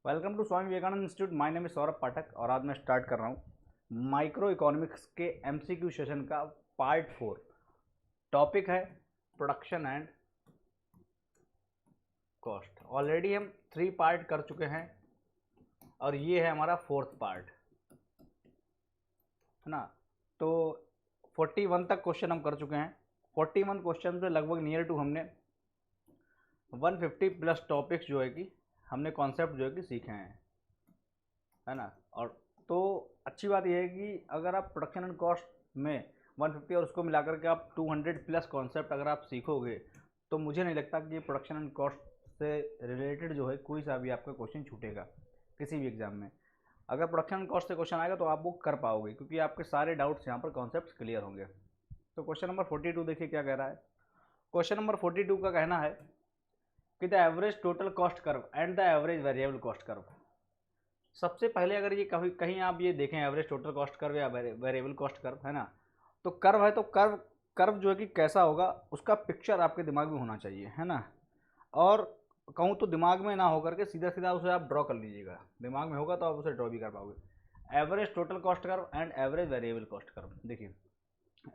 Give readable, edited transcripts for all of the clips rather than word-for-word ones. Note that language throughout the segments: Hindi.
Welcome to Swami Vivekananda institute. My name is Saurabh Pathak और आज मैं स्टार्ट कर रहा हूँ माइक्रो इकोनॉमिक्स के एमसीक्यू सेशन का पार्ट 4। टॉपिक है प्रोडक्शन एंड कॉस्ट। ऑलरेडी हम 3 पार्ट कर चुके हैं और ये है हमारा 4th पार्ट, है ना। तो 41 तक क्वेश्चन हम कर चुके हैं। 41 क्वेश्चन से लगभग नियर टू हमने 150 प्लस टॉपिक्स जो है कि हमने कॉन्सेप्ट जो है कि सीखे हैं, है ना। और तो अच्छी बात यह है कि अगर आप प्रोडक्शन एंड कॉस्ट में 150 और उसको मिलाकर के आप 200 प्लस कॉन्सेप्ट अगर आप सीखोगे तो मुझे नहीं लगता कि प्रोडक्शन एंड कॉस्ट से रिलेटेड जो है कोई सा भी आपका क्वेश्चन छूटेगा किसी भी एग्जाम में। अगर प्रोडक्शन एंड कॉस्ट से क्वेश्चन आएगा तो आप वो कर पाओगे क्योंकि आपके सारे डाउट्स यहाँ पर कॉन्सेप्ट क्लियर होंगे। तो क्वेश्चन नंबर 42 देखिए क्या कह रहा है। क्वेश्चन नंबर 42 का कहना है कि the average total cost curve and the average variable cost curve. सबसे पहले अगर ये कहीं आप ये देखें एवरेज टोटल कॉस्ट कर्व या वेरिएबल कॉस्ट कर्व, है ना, तो कर्व है तो कर्व जो है कि कैसा होगा उसका पिक्चर आपके दिमाग में होना चाहिए, है ना। और कहूँ तो दिमाग में ना होकर के सीधा सीधा उसे आप ड्रॉ कर लीजिएगा, दिमाग में होगा तो आप उसे ड्रॉ भी कर पाओगे। Average total cost curve and average variable cost curve. देखिए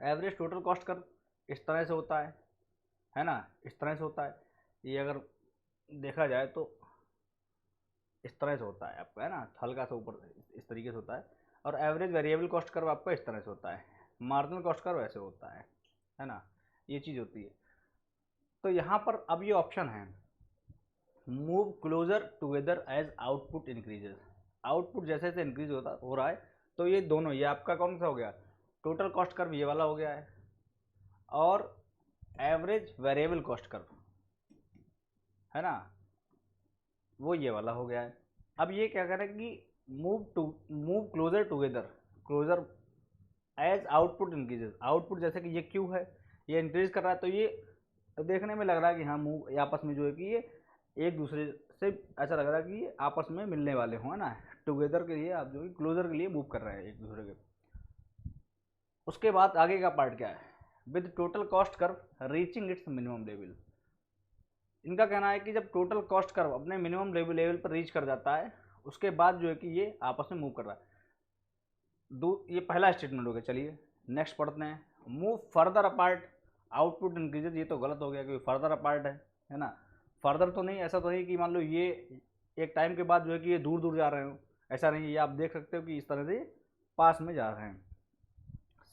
एवरेज टोटल कॉस्ट कर्व इस तरह से होता है ना, इस तरह से होता है। ये अगर देखा जाए तो इस तरह से होता है आपका, है ना, हल्का सा ऊपर इस तरीके से होता है। और एवरेज वेरिएबल कॉस्ट कर्व आपका इस तरह से होता है। मार्जिनल कॉस्ट कर्व ऐसे होता है ना, ये चीज़ होती है। तो यहाँ पर अब ये ऑप्शन है move closer together as output increases. Output जैसे जैसे इंक्रीज हो रहा है तो ये दोनों, ये आपका कौन सा हो गया, टोटल कॉस्ट कर्व ये वाला हो गया है और एवरेज वेरिएबल कॉस्ट कर्व, है ना, वो ये वाला हो गया है। अब ये क्या करें कि move closer together, closer as output increases. Output जैसे कि ये क्यू है, ये इंक्रीज कर रहा है तो ये देखने में लग रहा है कि हाँ मूव आपस में जो है कि ये एक दूसरे से ऐसा लग रहा है कि ये आपस में मिलने वाले हों, है ना। टुगेदर के लिए आप जो है क्लोजर के लिए मूव कर रहे हैं एक दूसरे के। उसके बाद आगे का पार्ट क्या है, with total cost curve reaching its minimum level. इनका कहना है कि जब टोटल कॉस्ट कर्व अपने मिनिमम लेवल पर रीच कर जाता है उसके बाद जो है कि ये आपस में मूव कर रहा है। ये पहला स्टेटमेंट हो गया। चलिए नेक्स्ट पढ़ते हैं, move further apart output increases. ये तो गलत हो गया क्योंकि फर्दर अपार्ट है ना। फर्दर तो नहीं, ऐसा तो नहीं कि मान लो ये एक टाइम के बाद जो है कि ये दूर दूर जा रहे हो, ऐसा नहीं है। ये आप देख सकते हो कि इस तरह से पास में जा रहे हैं।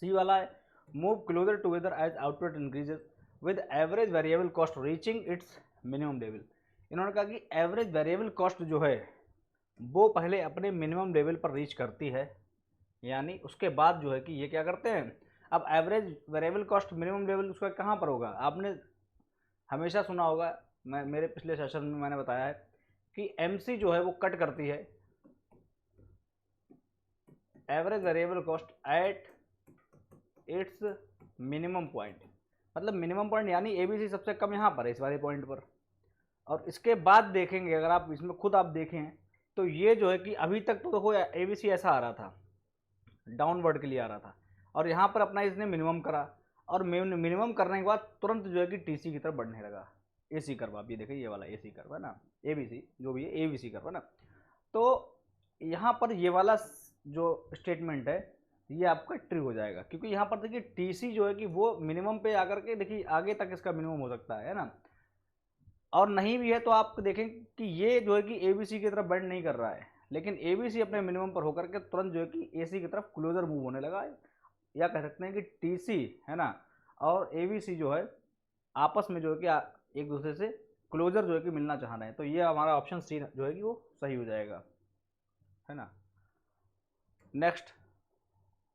सी वाला है move closer together as output increases with average variable cost reaching its minimum level. इन्होंने कहा कि एवरेज वेरिएबल कॉस्ट जो है वो पहले अपने मिनिमम लेवल पर रीच करती है, यानी उसके बाद जो है कि ये क्या करते हैं। अब average variable cost minimum level उसका कहाँ पर होगा, आपने हमेशा सुना होगा, मैं मेरे पिछले सेशन में मैंने बताया है कि एमसी जो है वो कट करती है average variable cost at its minimum point. मतलब मिनिमम पॉइंट यानी एबीसी सबसे कम यहाँ पर है इस वाले पॉइंट पर। और इसके बाद देखेंगे अगर आप इसमें खुद आप देखें तो ये जो है कि अभी तक तो देखो एबीसी ऐसा आ रहा था, डाउनवर्ड के लिए आ रहा था, और यहाँ पर अपना इसने मिनिमम करा और मिनिमम करने के बाद तुरंत जो है कि टीसी की तरफ बढ़ने लगा। एसी कर्व आप ये देखिए, ये वाला एसी कर्व है ना, एबीसी जो भी है एबीसी कर्व है ना। तो यहाँ पर ये वाला जो स्टेटमेंट है ये आपका ट्रू हो जाएगा क्योंकि यहाँ पर देखिए टीसी जो है कि वो मिनिमम पे आकर के देखिए आगे तक इसका मिनिमम हो सकता है ना। और नहीं भी है तो आप देखें कि ये जो है कि एबीसी की तरफ बेंड नहीं कर रहा है, लेकिन एबीसी अपने मिनिमम पर होकर के तुरंत जो है कि एसी की तरफ क्लोजर मूव होने लगा है। या कह सकते हैं कि टीसी, है ना, और एबीसी जो है आपस में जो है कि एक दूसरे से क्लोजर जो है कि मिलना चाह रहे हैं। तो ये हमारा ऑप्शन सी जो है कि वो सही हो जाएगा, है ना। नेक्स्ट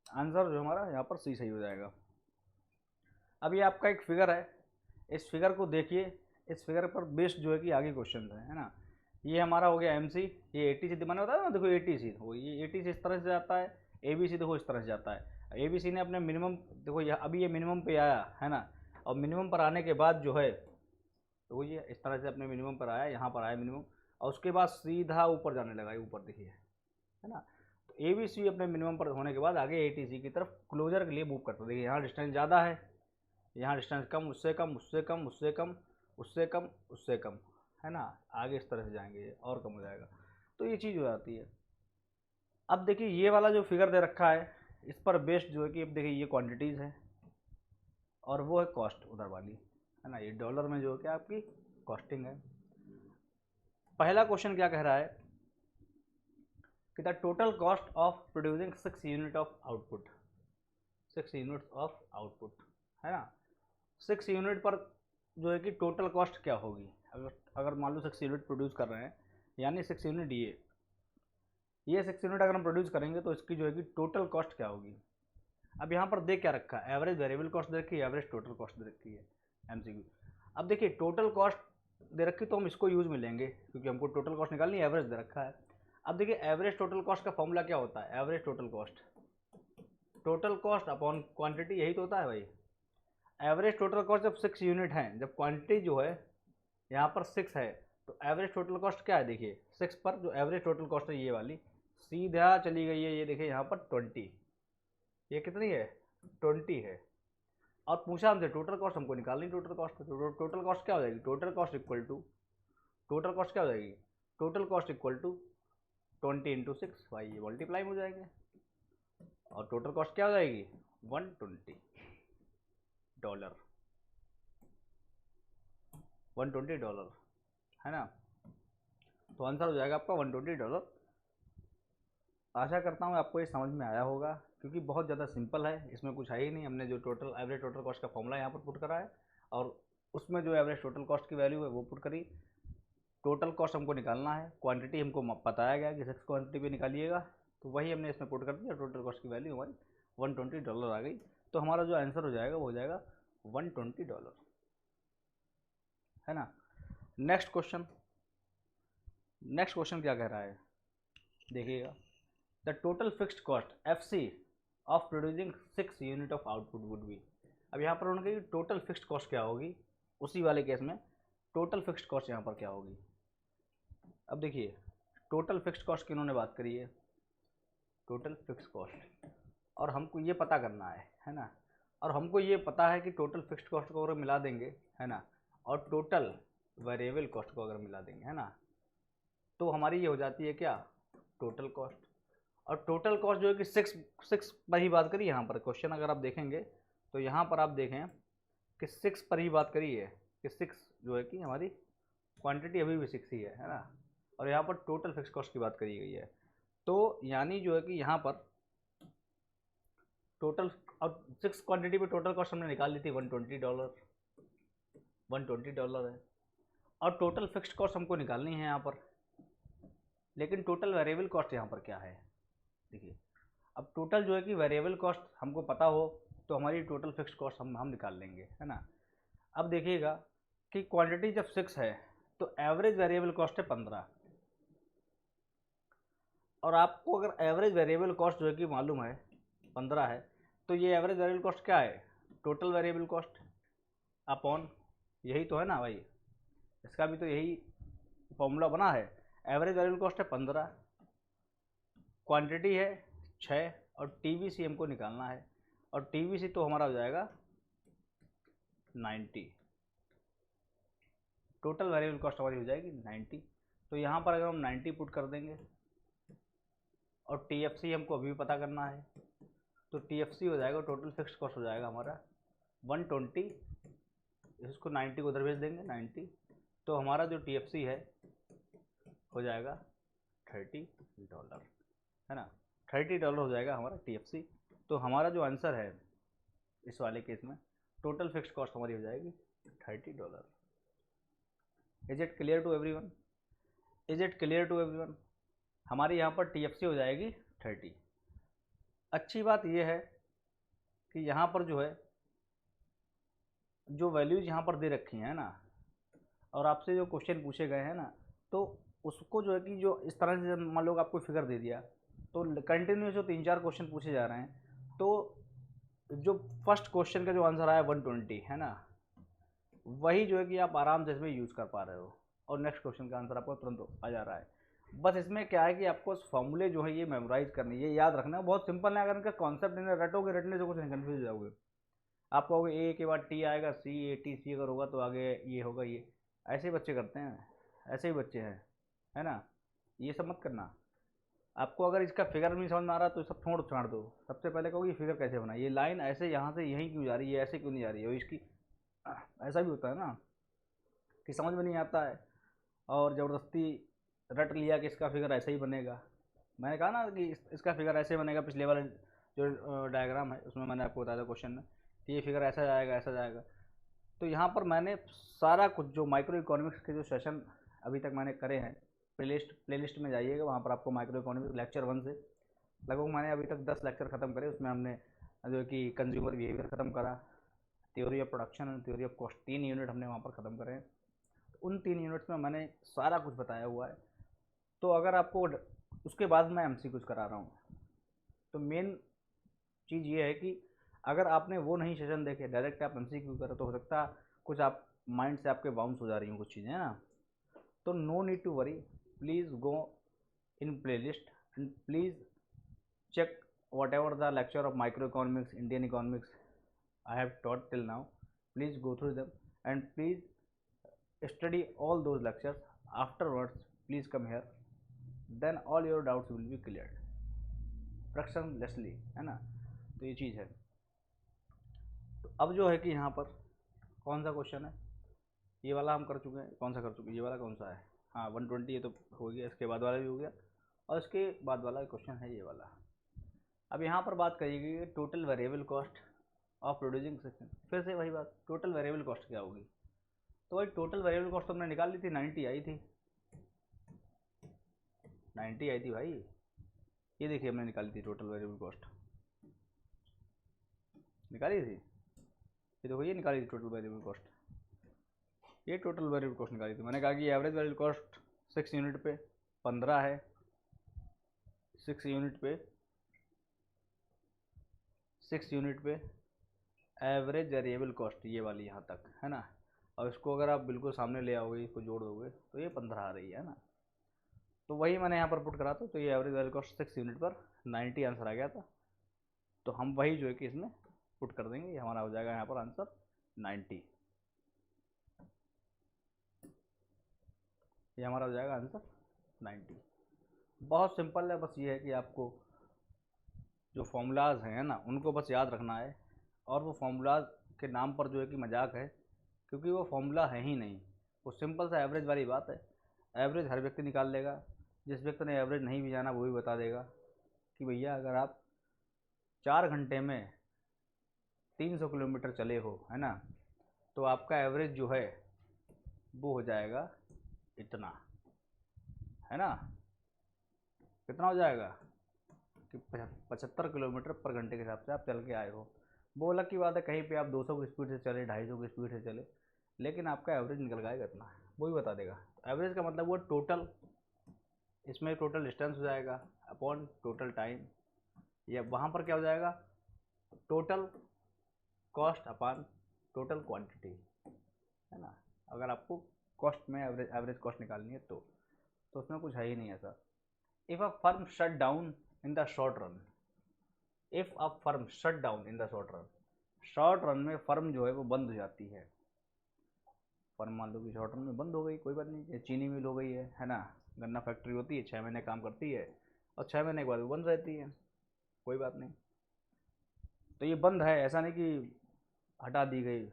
आंसर जो हमारा यहाँ पर सी सही हो जाएगा। अब ये आपका एक फिगर है, इस फिगर को देखिए, इस फिगर पर बेस्ड जो है कि आगे क्वेश्चन है ना। ये हमारा हो गया एमसी, ये एटीसी दिमाग होता है ना, देखो एटीसी हो, ये एटीसी इस तरह से जाता है, एबीसी देखो इस तरह से जाता है। एबीसी ने अपने मिनिमम देखो ये अभी ये मिनिमम पे आया है ना, और मिनिमम पर आने के बाद जो है तो ये इस तरह से अपने मिनिमम पर आया, यहाँ पर आया मिनिमम, और उसके बाद सीधा ऊपर जाने लगा, ये ऊपर देखिए, है ना। तो एबीसी अपने मिनिमम पर होने के बाद आगे एटीसी की तरफ क्लोजर के लिए मूव करता है। देखिए यहाँ डिस्टेंस ज़्यादा है, यहाँ डिस्टेंस कम, उससे कम, उससे कम, उससे कम, उससे कम, उससे कम, है ना। आगे इस तरह से जाएंगे और कम हो जाएगा। तो ये चीज़ हो जाती है। अब देखिए ये वाला जो फिगर दे रखा है इस पर बेस्ड जो है कि अब देखिए ये क्वांटिटीज़ है और वो है कॉस्ट उधर वाली, है ना। ये डॉलर में जो है क्या आपकी कॉस्टिंग है। पहला क्वेश्चन क्या कह रहा है कि the total cost of producing 6 unit of output, 6 units of output, है ना। 6 यूनिट पर जो है कि टोटल कॉस्ट क्या होगी। अगर अगर मान लो 6 यूनिट प्रोड्यूस कर रहे हैं, यानी 6 यूनिट ये 6 यूनिट अगर हम प्रोड्यूस करेंगे तो इसकी जो है कि टोटल कॉस्ट क्या होगी। अब यहाँ पर दे क्या रखा है, एवरेज वेरिएबल कॉस्ट दे रखी है, एवरेज टोटल कॉस्ट दे रखी है, एमसीक्यू। अब देखिए टोटल कॉस्ट दे रखी तो हम इसको यूज में लेंगे क्योंकि हमको टोटल कॉस्ट निकालनी है, एवरेज दे रखा है। अब देखिए एवरेज टोटल कॉस्ट का फॉर्मूला क्या होता है, average total cost upon quantity, यही तो होता है भाई। एवरेज टोटल कॉस्ट जब 6 यूनिट हैं, जब क्वांटिटी जो है यहाँ पर 6 है, तो एवरेज टोटल कॉस्ट क्या है, देखिए 6 पर जो एवरेज टोटल कॉस्ट है ये वाली सीधा चली गई है, ये देखिए यहाँ पर 20, ये कितनी है 20 है। और पूछा हमसे टोटल कॉस्ट हमको निकालनी, टोटल कॉस्ट तो टोटल कॉस्ट क्या हो जाएगी, total cost equal to total cost क्या हो जाएगी, total cost equal to 20 into 6, भाई ये मल्टीप्लाई हो जाएंगे और टोटल कॉस्ट क्या हो जाएगी $120, 120 डॉलर, है ना। तो आंसर हो जाएगा आपका $120। आशा करता हूँ आपको ये समझ में आया होगा क्योंकि बहुत ज़्यादा सिंपल है, इसमें कुछ है ही नहीं। हमने जो टोटल एवरेज टोटल कॉस्ट का फॉर्मूला यहाँ पर पुट करा है और उसमें जो एवरेज टोटल कॉस्ट की वैल्यू है वो पुट करी। टोटल कॉस्ट हमको निकालना है, क्वांटिटी हमको बताया गया कि 6 क्वांटिटी पे निकालिएगा, तो वही हमने इसमें पुट कर दिया। टोटल कॉस्ट की वैल्यू हमारी $120 आ गई, तो हमारा जो आंसर हो जाएगा वो हो जाएगा $120, है ना। नेक्स्ट क्वेश्चन क्या कह रहा है, देखिएगा। The total fixed cost FC of producing 6 unit of output would be. अब यहाँ पर उन्होंने कही टोटल फिक्स्ड कॉस्ट क्या होगी, उसी वाले केस में टोटल फिक्स्ड कॉस्ट यहाँ पर क्या होगी। अब देखिए टोटल फिक्स्ड कॉस्ट की उन्होंने बात करी है, टोटल फिक्स्ड कॉस्ट, और हमको ये पता करना है ना। और हमको ये पता है कि टोटल फिक्स्ड कॉस्ट को अगर मिला देंगे, है ना, और टोटल वेरिएबल कॉस्ट को अगर मिला देंगे, है ना, तो हमारी ये हो जाती है क्या टोटल कॉस्ट। और टोटल कॉस्ट जो है कि सिक्स पर ही बात करी यहाँ पर। क्वेश्चन अगर आप देखेंगे तो यहाँ पर आप देखें कि 6 पर ही बात करी है कि 6 जो है कि हमारी क्वांटिटी अभी भी 6 ही है ना। और यहाँ पर टोटल फिक्स कॉस्ट की बात करी गई है, तो यानी जो है कि यहाँ पर टोटल और 6 क्वांटिटी पे टोटल कॉस्ट हमने निकाल ली थी $120 है। और टोटल फिक्स्ड कॉस्ट हमको निकालनी है यहाँ पर, लेकिन टोटल वेरिएबल कॉस्ट यहाँ पर क्या है, देखिए। अब टोटल जो है कि वेरिएबल कॉस्ट हमको पता हो तो हमारी टोटल फिक्स्ड कॉस्ट हम निकाल लेंगे, है ना। अब देखिएगा कि क्वांटिटी जब 6 है तो एवरेज वेरिएबल कॉस्ट है 15, और आपको अगर एवरेज वेरिएबल कॉस्ट जो है कि मालूम है 15 है, तो ये एवरेज वेरिएबल कॉस्ट क्या है, टोटल वेरिएबल कॉस्ट अपॉन, यही तो है ना भाई, इसका भी तो यही फॉर्मूला बना है। एवरेज वेरिएबल कॉस्ट है 15, क्वांटिटी है 6, और टीवीसी हमको निकालना है, और टीवीसी तो हमारा हो जाएगा 90, टोटल वेरिएबल कॉस्ट हमारी हो जाएगी 90। तो यहाँ पर अगर हम 90 पुट कर देंगे, और टीएफसी हमको अभी भी पता करना है, तो टीएफसी हो जाएगा, टोटल फिक्स्ड कॉस्ट हो जाएगा हमारा 120, इसको 90 को उधर भेज देंगे 90, तो हमारा जो टीएफसी है हो जाएगा $30, है ना। $30 हो जाएगा हमारा टीएफसी। तो हमारा जो आंसर है इस वाले केस में टोटल फिक्स्ड कॉस्ट हमारी हो जाएगी $30। Is it clear to everyone, is it clear to everyone. हमारी यहाँ पर टीएफसी हो जाएगी 30। अच्छी बात यह है कि यहाँ पर जो है जो वैल्यूज यहाँ पर दे रखी हैं ना, और आपसे जो क्वेश्चन पूछे गए हैं ना, तो उसको जो है कि जो इस तरह से मान लो आपको फिगर दे दिया, तो कंटिन्यूस जो 3-4 क्वेश्चन पूछे जा रहे हैं, तो जो फर्स्ट क्वेश्चन का जो आंसर आया 120, है ना, वही जो है कि आप आराम से इसमें यूज़ कर पा रहे हो, और नेक्स्ट क्वेश्चन का आंसर आपको तुरंत आ जा रहा है। बस इसमें क्या है कि आपको फॉर्मूले जो है ये मेमोराइज करनी है, ये याद रखना है, बहुत सिंपल है। अगर इनका कॉन्सेप्ट इन्हें रटोगे, रटने से कुछ नहीं, कन्फ्यूज हो जाओगे। आप कहोगे ए के बाद टी आएगा, सी ए टी सी अगर होगा तो आगे ये होगा, ये ऐसे ही बच्चे करते हैं, ऐसे ही बच्चे हैं, है ना। ये सब मत करना। आपको अगर इसका फिगर नहीं समझ में आ रहा तो सब छोड़ दो। सबसे पहले कहो ये फिगर कैसे बना, ये लाइन ऐसे यहाँ से यहीं क्यों जा रही है, ऐसे क्यों नहीं जा रही है। और इसकी ऐसा भी होता है ना कि समझ में नहीं आता है और ज़बरदस्ती रट लिया कि इसका फिगर ऐसे ही बनेगा। मैंने कहा ना कि इसका फिगर ऐसे बनेगा, पिछले वाले जो डायग्राम है उसमें मैंने आपको बताया था क्वेश्चन में कि ये फिगर ऐसा जाएगा ऐसा जाएगा। तो यहाँ पर मैंने सारा कुछ जो माइक्रो इकोनॉमिक्स के जो सेशन अभी तक मैंने करे हैं, प्लेलिस्ट में जाइएगा, वहाँ पर आपको माइक्रो इकोनॉमिक्स लेक्चर 1 से लगभग मैंने अभी तक 10 लेक्चर ख़त्म करे। उसमें हमने जो है कि कंज्यूमर बिहेवियर ख़त्म करा, theory of production and theory of cost, 3 unit हमने वहाँ पर ख़त्म करे हैं। उन 3 यूनिट्स में मैंने सारा कुछ बताया हुआ है। तो अगर आपको उसके बाद मैं एमसीक्यू कुछ करा रहा हूँ, तो मेन चीज़ ये है कि अगर आपने वो नहीं सेशन देखे, डायरेक्ट आप एमसीक्यू करो, तो हो सकता है कुछ आप माइंड से आपके बाउंस हो जा रही हूँ कुछ चीज़ें, है ना। तो no need to worry, please go in playlist and please check whatever the lecture of microeconomics, Indian economics I have taught till now. Please go through them and please study all those lectures. Afterwards, please come here. Then all your doubts will be cleared frictionlessly, है ना। तो ये चीज़ है। तो अब जो है कि यहाँ पर कौन सा क्वेश्चन है, ये वाला हम कर चुके हैं। कौन सा कर चुके हैं, ये वाला कौन सा है, हाँ 120, ये तो हो गया। इसके बाद वाला भी हो गया और इसके बाद वाला क्वेश्चन है ये वाला। अब यहाँ पर बात करिएगी total variable cost of producing section. फिर से वही बात, टोटल वेरिएबल कॉस्ट क्या होगी। तो भाई टोटल वेरिएबल कॉस्ट तो हमने निकाल ली थी, 90 आई थी, 90 आई थी भाई। ये देखिए हमने निकाली थी टोटल वेरिएबल कॉस्ट, निकाली थी, ये देखो ये निकाली थी टोटल वेरिएबल कॉस्ट, ये टोटल वेरिएबल कॉस्ट निकाली थी। मैंने कहा कि एवरेज वेरिएबल कॉस्ट 6 यूनिट पे 15 है, 6 यूनिट पे एवरेज वेरिएबल कॉस्ट ये वाली यहाँ तक, है ना। और इसको अगर आप बिल्कुल सामने ले आओगे, इसको जोड़ दोगे तो ये 15 आ रही है ना। तो वही मैंने यहाँ पर पुट करा था। तो ये एवरेज वेरिएबल कॉस्ट 6 यूनिट पर 90 आंसर आ गया था। तो हम वही जो है कि इसमें पुट कर देंगे, ये हमारा हो जाएगा यहाँ पर आंसर 90। ये हमारा हो जाएगा आंसर 90। बहुत सिंपल है, बस ये है कि आपको जो फॉर्मूलाज हैं ना उनको बस याद रखना है। और वो फॉर्मूलाज के नाम पर जो है कि मजाक है, क्योंकि वो फॉर्मूला है ही नहीं, वो सिंपल सा एवरेज वाली बात है। एवरेज हर व्यक्ति निकाल लेगा। जिस व्यक्ति ने एवरेज नहीं भी जाना वो भी बता देगा कि भैया अगर आप 4 घंटे में 300 किलोमीटर चले हो, है ना, तो आपका एवरेज जो है वो हो जाएगा इतना, है ना। कितना हो जाएगा कि 75 किलोमीटर पर घंटे के हिसाब से आप चल के आए हो। वो अलग की बात है, कहीं पे आप 200 की स्पीड से चले, 250 की स्पीड से चले, लेकिन आपका एवरेज निकल गया कितना, वो ही बता देगा। एवरेज का मतलब वो टोटल, इसमें टोटल डिस्टेंस हो जाएगा अपॉन टोटल टाइम, या वहाँ पर क्या हो जाएगा, total cost upon total quantity, है ना। अगर आपको कॉस्ट में एवरेज कॉस्ट निकालनी है तो उसमें कुछ है ही नहीं ऐसा। If a firm shut down in the short run, if a firm shut down in the short run में फर्म जो है वो बंद हो जाती है। फर्म मान लो कि शॉर्ट रन में बंद हो गई, कोई बात नहीं, चीनी मिल हो गई है ना, गन्ना फैक्ट्री होती है, 6 महीने काम करती है और 6 महीने के बाद वो बंद रहती है, कोई बात नहीं। तो ये बंद है, ऐसा नहीं कि हटा दी गई,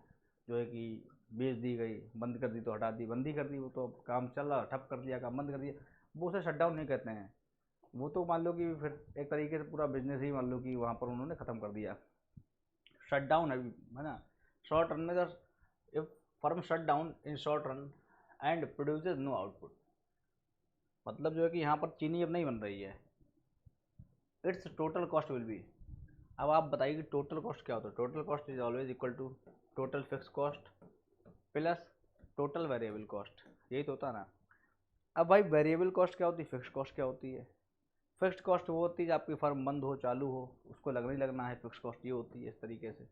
जो है कि बेच दी गई, बंद कर दी तो हटा दी, बंद ही कर दी, वो तो काम चल रहा, ठप कर दिया, काम बंद कर दिया, वो उसे शट डाउन नहीं कहते हैं। वो तो मान लो कि फिर एक तरीके से पूरा बिजनेस ही मान लो कि वहाँ पर उन्होंने ख़त्म कर दिया, शट डाउन है ना। शॉर्ट रन में the if firm shut down in short run and produces no output, मतलब जो है कि यहाँ पर चीनी अब नहीं बन रही है, it's total cost will be. अब आप बताइए कि टोटल कॉस्ट क्या होता है। Total cost is always equal to total fix cost plus total variable cost, यही तो होता है ना। अब भाई वेरिएबल कॉस्ट क्या होती है, फिक्स कॉस्ट क्या होती है। फिक्स्ड कॉस्ट वो होती है आपकी फर्म बंद हो चालू हो उसको लगना ही लगना है, फिक्स कॉस्ट ये होती है इस तरीके से।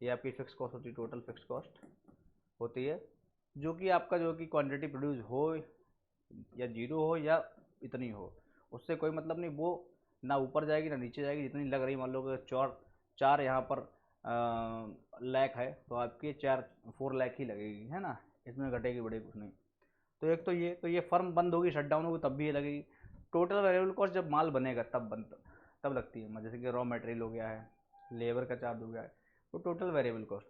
ये आपकी फिक्स कॉस्ट होती है, टोटल फिक्स कॉस्ट होती है, जो कि आपका जो कि क्वांटिटी प्रोड्यूस हो या जीरो हो या इतनी हो, उससे कोई मतलब नहीं। वो ना ऊपर जाएगी ना नीचे जाएगी, जितनी लग रही, मान लो कि चार यहाँ पर लाख है तो आपके 4 लाख ही लगेगी, है ना, इसमें घटेगी बढ़ेगी कुछ नहीं। तो एक तो ये फर्म बंद होगी, शट डाउन होगी, तब भी ये लगेगी। टोटल वेरिएबल कॉस्ट जब माल बनेगा तब लगती है, जैसे कि रॉ मटेरियल हो गया है, लेबर का चार्ज हो गया है, तो टोटल वेरिएबल कॉस्ट।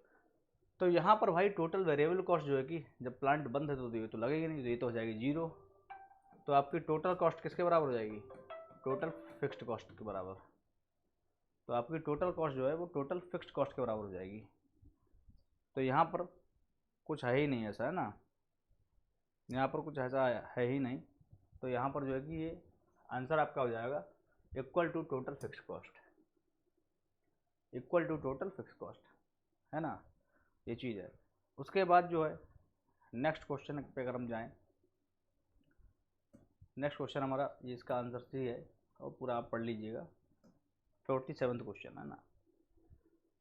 तो यहाँ पर भाई टोटल वेरिएबल कॉस्ट जो है कि जब प्लांट बंद है तो ये तो लगेगी नहीं, तो ये तो हो जाएगी जीरो। तो आपकी टोटल कॉस्ट किसके बराबर हो जाएगी? टोटल फिक्स्ड कॉस्ट के बराबर। तो आपकी टोटल कॉस्ट जो है वो टोटल फिक्स्ड कॉस्ट के बराबर हो जाएगी। तो यहाँ पर कुछ है ही नहीं ऐसा, है ना, यहाँ पर कुछ ऐसा है ही नहीं। तो यहाँ पर जो है कि ये आंसर आपका हो जाएगा equal to total fix cost, equal to total fix cost, है ना, ये चीज़ है। उसके बाद जो है नेक्स्ट क्वेश्चन पे अगर हम जाएँ, नेक्स्ट क्वेश्चन हमारा ये इसका आंसर सी है और पूरा आप पढ़ लीजिएगा। 47वां क्वेश्चन है ना,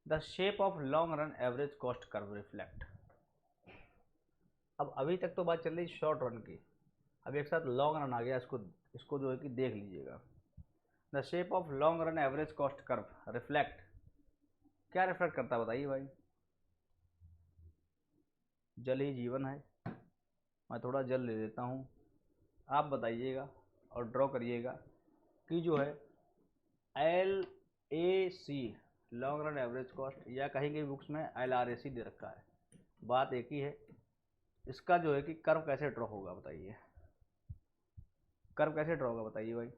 the shape of long run average cost curve reflect. अब अभी तक तो बात चल रही शॉर्ट रन की, अब एक साथ लॉन्ग रन आ गया, इसको जो है कि देख लीजिएगा। The shape of long run average cost curve reflect, क्या रिफ्लेक्ट करता है बताइए भाई? जल ही जीवन है, मैं थोड़ा जल ले लेता हूँ, आप बताइएगा और ड्रॉ करिएगा कि जो है LAC long run average cost, या कहीं की बुक्स में LRAC दे रखा है, बात एक ही है। इसका जो है कि कर्व कैसे ड्रॉ होगा बताइए, कर्व कैसे ड्रॉ होगा बताइए भाई?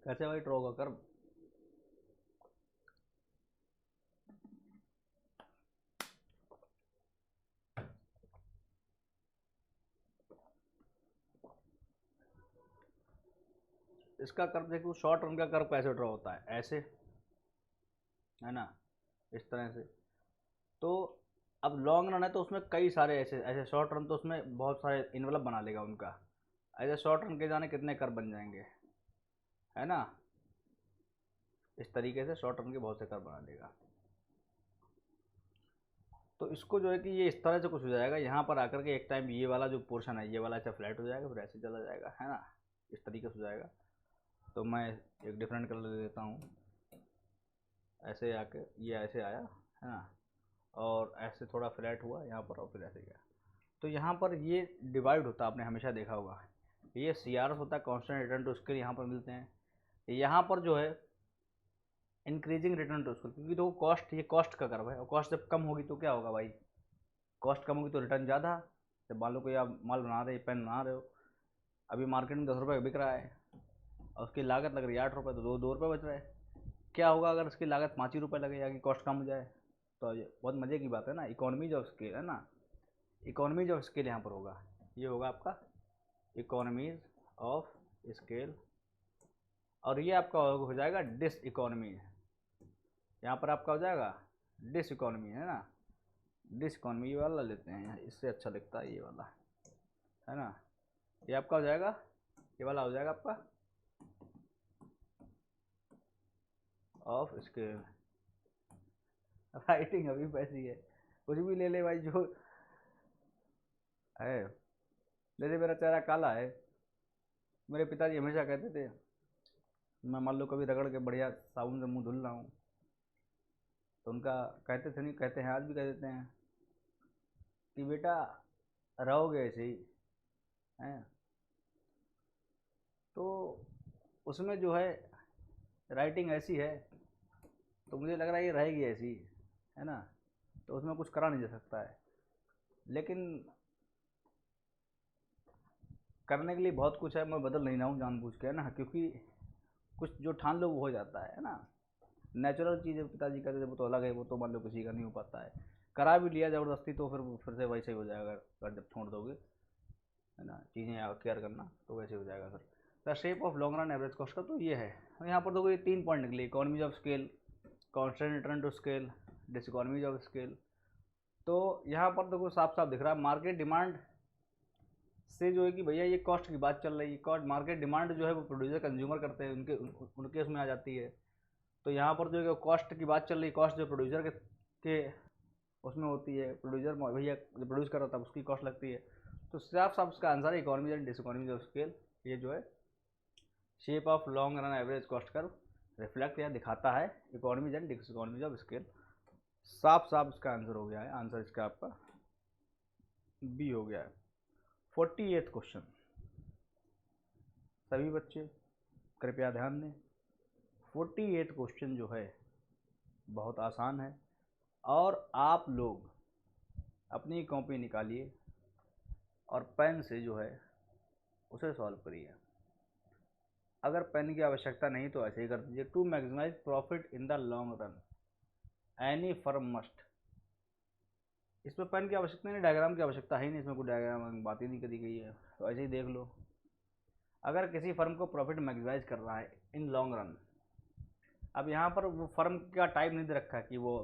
कैसे भाई ड्रॉ होगा कर्व? इसका कर्व देखो, शॉर्ट रन का कर्व कैसे ड्रॉ होता है, ऐसे, है ना, इस तरह से। तो अब लॉन्ग रन है तो उसमें कई सारे ऐसे ऐसे, शॉर्ट रन तो उसमें बहुत सारे इन्वलप बना लेगा उनका, ऐसे शॉर्ट रन के जाने कितने कर्व बन जाएंगे, है ना, इस तरीके से शॉर्ट रन के बहुत से कर्व बना लेगा। तो इसको जो है कि ये इस तरह से कुछ हो जाएगा, यहाँ पर आकर के एक टाइम ये वाला जो पोर्शन है ये वाला ऐसा फ्लैट हो जाएगा, फिर ऐसे चला जाएगा, है ना, इस तरीके से हो जाएगा। तो मैं एक डिफरेंट कलर ले लेता हूँ, ऐसे आके ये ऐसे आया, है ना, और ऐसे थोड़ा फ्लैट हुआ यहाँ पर और फिर ऐसे गया। तो यहाँ पर ये डिवाइड होता है, आपने हमेशा देखा होगा, ये CRS होता है, कांस्टेंट रिटर्न टू स्केल, यहाँ पर मिलते हैं। यहाँ पर जो है इंक्रीजिंग रिटर्न टू स्केल, क्योंकि तो कॉस्ट, ये कॉस्ट का कर्व है, और कॉस्ट जब कम होगी तो क्या होगा भाई? कॉस्ट कम होगी तो रिटर्न ज़्यादा। जब मान लो कोई आप माल बना रहे, पेन बना रहे हो, अभी मार्केट में 10 रुपये बिक रहा है और उसकी लागत लग रही है 8 रुपये, तो 2 रुपये बच रहे हैं। क्या होगा अगर उसकी लागत 5 ही रुपये लगे या कि कॉस्ट कम हो जाए? तो ये बहुत मज़े की बात है ना, इकोनॉमीज ऑफ स्केल, है ना, इकोनॉमीज ऑफ स्केल यहाँ पर होगा, ये होगा आपका इकोनॉमीज ऑफ स्केल। और ये आपका हो जाएगा डिस इकोनॉमी, यहाँ पर आपका हो जाएगा डिस इकोनॉमी, है ना, डिस इकोनॉमी, ये वाला लेते हैं, इससे अच्छा लगता है ये वाला, है ना, ये आपका हो जाएगा, ये वाला हो जाएगा आपका ऑफ स्केल। राइटिंग अभी वैसी है, कुछ भी ले ले भाई जो है। जैसे मेरा चेहरा काला है, मेरे पिताजी हमेशा कहते थे, मैं मान लो कभी रगड़ के बढ़िया साबुन से मुंह धुल रहा हूँ, तो उनका कहते थे, नहीं कहते हैं, आज भी कह देते हैं कि बेटा रहोगे ऐसे ही, हैं। तो उसमें जो है राइटिंग ऐसी है, तो मुझे लग रहा है ये रहेगी ऐसी, है ना, तो उसमें कुछ करा नहीं जा सकता है। लेकिन करने के लिए बहुत कुछ है, मैं बदल नहीं रहा हूँ जानबूझ के, है ना, क्योंकि कुछ जो ठान लो वो हो जाता है ना, नेचुरल चीज़ है, पिताजी कहते थे वो तो अलग है, वो तो मान लो किसी का नहीं हो पाता है, करा भी लिया ज़बरदस्ती तो फिर से वैसे ही हो जाएगा, अगर जब छोड़ दोगे, है ना, चीज़ें केयर करना तो वैसे हो जाएगा फिर। The shape of long run average cost का तो ये है। यहाँ पर देखो ये 3 पॉइंट निकले, economies of scale, constant return to scale, diseconomies of scale. तो यहाँ पर देखो साफ साफ दिख रहा है मार्केट डिमांड से जो है कि भैया ये कॉस्ट की बात चल रही है, कॉस्ट मार्केट डिमांड जो है वो प्रोड्यूसर कंज्यूमर करते हैं, उनके उसमें आ जाती है। तो यहाँ पर जो है कॉस्ट की बात चल रही है, कॉस्ट जो प्रोड्यूसर के उसमें होती है, प्रोड्यूसर भैया जो प्रोड्यूस कर रहा था उसकी कॉस्ट लगती है। तो साफ साफ उसका आंसर है इकोनॉमीज एंड डिसइकोनॉमीज ऑफ स्केल। ये जो है shape of long run average cost curve reflect या दिखाता है इकोनॉमीज एंड डिसइकोनॉमीज ऑफ स्केल। साफ साफ इसका आंसर हो गया है, आंसर इसका आपका बी हो गया है। 48 क्वेश्चन, सभी बच्चे कृपया ध्यान दें। 48 क्वेश्चन जो है बहुत आसान है और आप लोग अपनी कॉपी निकालिए और पेन से जो है उसे सॉल्व करिए। अगर पेन की आवश्यकता नहीं तो ऐसे ही कर दीजिए। To maximize profit in the long run any firm must. इसमें पेन की आवश्यकता नहीं, डायग्राम की आवश्यकता है ही नहीं, इसमें कोई डायग्राम बात ही नहीं करी गई है, तो ऐसे ही देख लो। अगर किसी फर्म को प्रॉफिट मैक्सिमाइज कर रहा है इन लॉन्ग रन, अब यहाँ पर वो फर्म का टाइप नहीं दे रखा है कि वो